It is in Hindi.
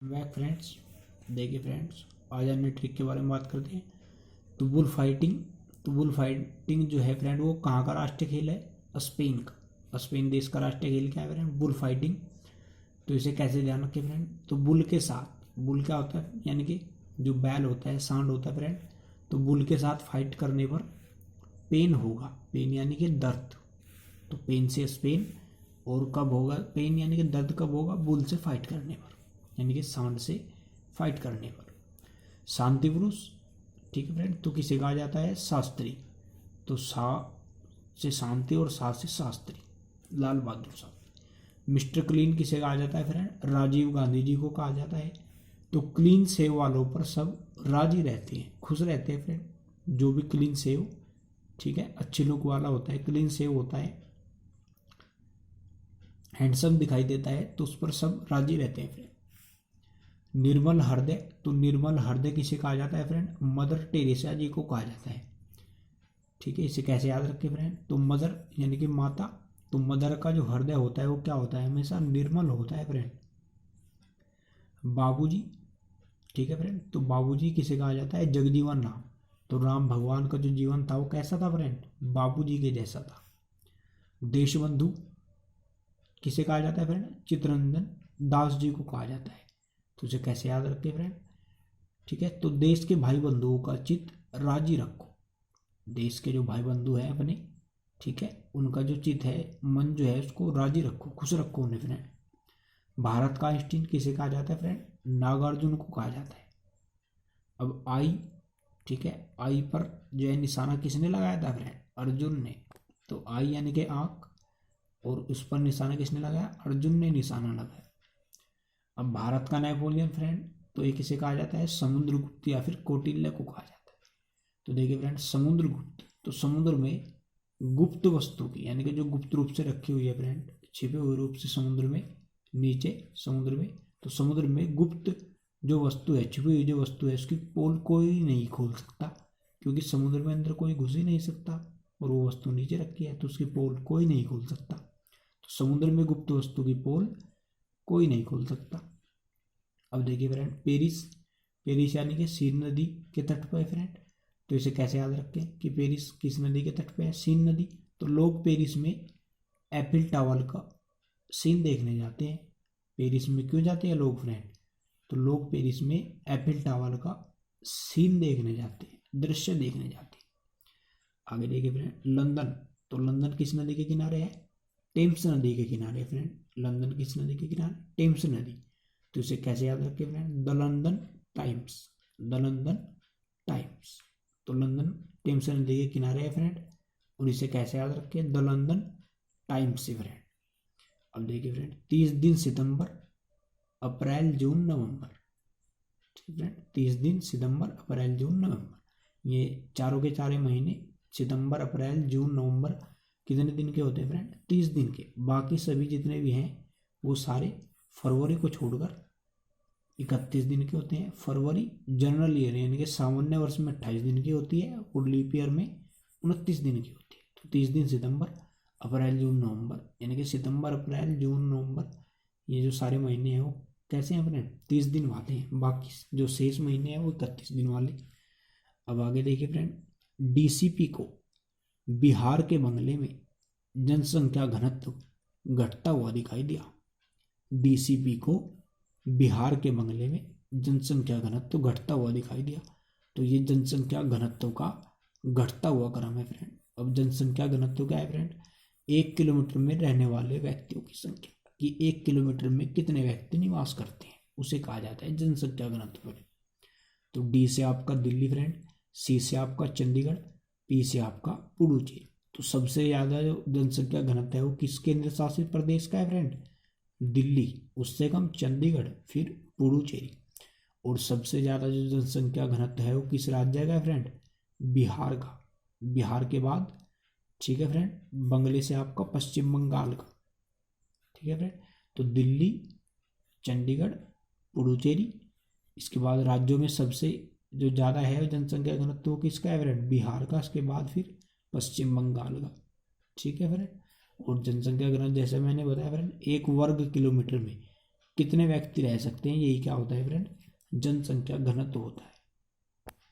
Back friends. देखिए फ्रेंड्स, आज अन्य ट्रिक के बारे में बात करते हैं। तो बुल फाइटिंग जो है फ्रेंड, वो कहाँ का राष्ट्रीय खेल है? स्पेन का। स्पेन देश का राष्ट्रीय खेल क्या है फ्रेंड? Bull fighting. तो इसे कैसे ध्यान रखें फ्रेंड? तो बुल के साथ, बुल क्या होता है, यानी कि जो बैल होता है, सांड होता है फ्रेंड। तो बुल के साथ फाइट करने पर पेन होगा। पेन यानी कि दर्द। तो पेन से स्पेन। और कब होगा पेन यानी कि दर्द? कब होगा? बुल से फाइट करने पर, यानी कि सांड से फाइट करने पर। शांति पुरुष, ठीक है फ्रेंड, तो किसे कहा जाता है? शास्त्री। तो सा से शांति और सा से शास्त्री, लाल बहादुर शास्त्री। मिस्टर क्लीन किसे कहा जाता है फ्रेंड? राजीव गांधी जी को कहा जाता है। तो क्लीन सेव वालों पर सब राजी रहते हैं, खुश रहते हैं फ्रेंड। जो भी क्लीन सेव, ठीक है, अच्छे लुक वाला होता है, क्लीन सेव होता है, हैंडसम दिखाई देता है, तो उस पर सब राजी रहते हैं फ्रेंड। निर्मल हृदय, तो निर्मल हृदय किसे कहा जाता है फ्रेंड? मदर टेरेसा जी को कहा जाता है। ठीक है, इसे कैसे याद रखें फ्रेंड? तो मदर यानी कि माता। तो मदर का जो हृदय होता है वो क्या होता है? हमेशा निर्मल होता है फ्रेंड। बाबूजी, ठीक है फ्रेंड, तो बाबूजी किसे कहा जाता है? जगजीवन राम। तो राम भगवान का जो जीवन था वो कैसा था फ्रेंड? बाबूजी के जैसा था। देशबंधु किसे कहा जाता है फ्रेंड? चित्तरंजन दास जी को कहा जाता है। तो उसे कैसे याद रखें फ्रेंड? ठीक है, तो देश के भाई बंधुओं का चित्त राजी रखो। देश के जो भाई बंधु हैं अपने, ठीक है, उनका जो चित्त है, मन जो है, उसको राजी रखो, खुश रखो उन्हें फ्रेंड। भारत का आइंस्टीन किसे कहा जाता है फ्रेंड? नागार्जुन को कहा जाता है। अब आई, ठीक है, आई पर जो है निशाना किसने लगाया था फ्रेंड? अर्जुन ने। तो आई यानी कि आंख, और उस पर निशाना किसने लगाया? अर्जुन ने निशाना लगाया। अब भारत का नेपोलियन फ्रेंड, तो ये किसे कहा जाता है? समुद्रगुप्त या फिर कौटिल्य को कहा जाता है। तो देखिए फ्रेंड, समुद्रगुप्त, तो समुद्र में गुप्त वस्तु की, यानी कि जो गुप्त रूप से रखी हुई है फ्रेंड, छिपे हुए रूप से समुद्र में, नीचे समुद्र में, तो समुद्र में गुप्त जो वस्तु है, छिपी हुई जो वस्तु है, उसकी पोल कोई नहीं खोल सकता, क्योंकि समुद्र में अंदर कोई घुस ही नहीं सकता, और वो वस्तु नीचे रखी है, तो उसकी पोल कोई नहीं खोल सकता। तो समुद्र में गुप्त वस्तु की पोल कोई नहीं खोल सकता। अब देखिए फ्रेंड, पेरिस, पेरिस यानी कि सीन नदी के तट पर है फ्रेंड। तो इसे कैसे याद रखें कि पेरिस किस नदी के तट पे है? सीन नदी। तो लोग पेरिस में एफिल टावर का सीन देखने जाते हैं। पेरिस में क्यों जाते हैं लोग फ्रेंड? तो लोग पेरिस में एफिल टावर का सीन देखने जाते हैं, दृश्य देखने जाते हैं। आगे देखिए फ्रेंड, लंदन, तो लंदन किस नदी के किनारे है? टेम्स नदी के किनारे फ्रेंड। लंदन किस नदी के किनारे? टेम्स नदी। तो इसे कैसे याद रखें friend? The London times, the London times. तो लंदन टेम्स नदी के किनारे है फ्रेंड, और इसे कैसे याद रखें? द लंदन टाइम्स से फ्रेंड। अब देखिए फ्रेंड, 30 दिन सितंबर, अप्रैल, जून, नवंबर, ठीक फ्रेंड, 30 दिन सितंबर, अप्रैल, जून, नवंबर, ये चारों के चारे महीने, सितंबर, अप्रैल, जून, नवंबर, कितने दिन के होते हैं फ्रेंड? 30 दिन के। बाकी सभी जितने भी हैं वो सारे फरवरी को छोड़कर 31 दिन के होते हैं। फरवरी जनरल ईयर यानी कि सामान्य वर्ष में 28 दिन की होती है, और लीप ईयर में 29 दिन की होती है। तो 30 दिन सितंबर, अप्रैल, जून, नवंबर, यानी कि सितंबर, अप्रैल, जून, नवंबर, ये जो सारे महीने हैं वो कैसे हैं फ्रेंड? 30 दिन वाले हैं। बाकी जो शेष महीने हैं वो 31 दिन वाले। अब आगे देखिए फ्रेंड, डीसीपी को बिहार के बंगले में जनसंख्या घनत्व घटता हुआ दिखाई दिया। डीसीपी को बिहार के बंगले में जनसंख्या घनत्व घटता हुआ दिखाई दिया। तो ये जनसंख्या घनत्व का घटता हुआ क्रम है फ्रेंड। अब जनसंख्या घनत्व क्या है फ्रेंड? 1 किलोमीटर में रहने वाले व्यक्तियों की संख्या, कि 1 किलोमीटर में कितने व्यक्ति निवास करते हैं, उसे कहा जाता है जनसंख्या घनत्व। तो डी से आपका दिल्ली फ्रेंड, सी से आपका चंडीगढ़, पी से आपका पुडुचेरी। तो सबसे ज़्यादा जो जनसंख्या घनत्व है वो किस केंद्र शासित प्रदेश का है फ्रेंड? दिल्ली, उससे कम चंडीगढ़, फिर पुडुचेरी। और सबसे ज़्यादा जो जनसंख्या घनत्व है वो किस राज्य का है फ्रेंड? बिहार का। बिहार के बाद, ठीक है फ्रेंड, बंगले से आपका पश्चिम बंगाल का, ठीक है फ्रेंड। तो दिल्ली, चंडीगढ़, पुडुचेरी, इसके बाद राज्यों में सबसे जो ज़्यादा है जनसंख्या घनत्व किसका है फ्रेंड? बिहार का। इसके बाद फिर पश्चिम बंगाल का, ठीक है फ्रेंड। और जनसंख्या घनत्व जैसे मैंने बताया फ्रेंड, 1 वर्ग किलोमीटर में कितने व्यक्ति रह सकते हैं, यही क्या होता है फ्रेंड, जनसंख्या घनत्व होता है।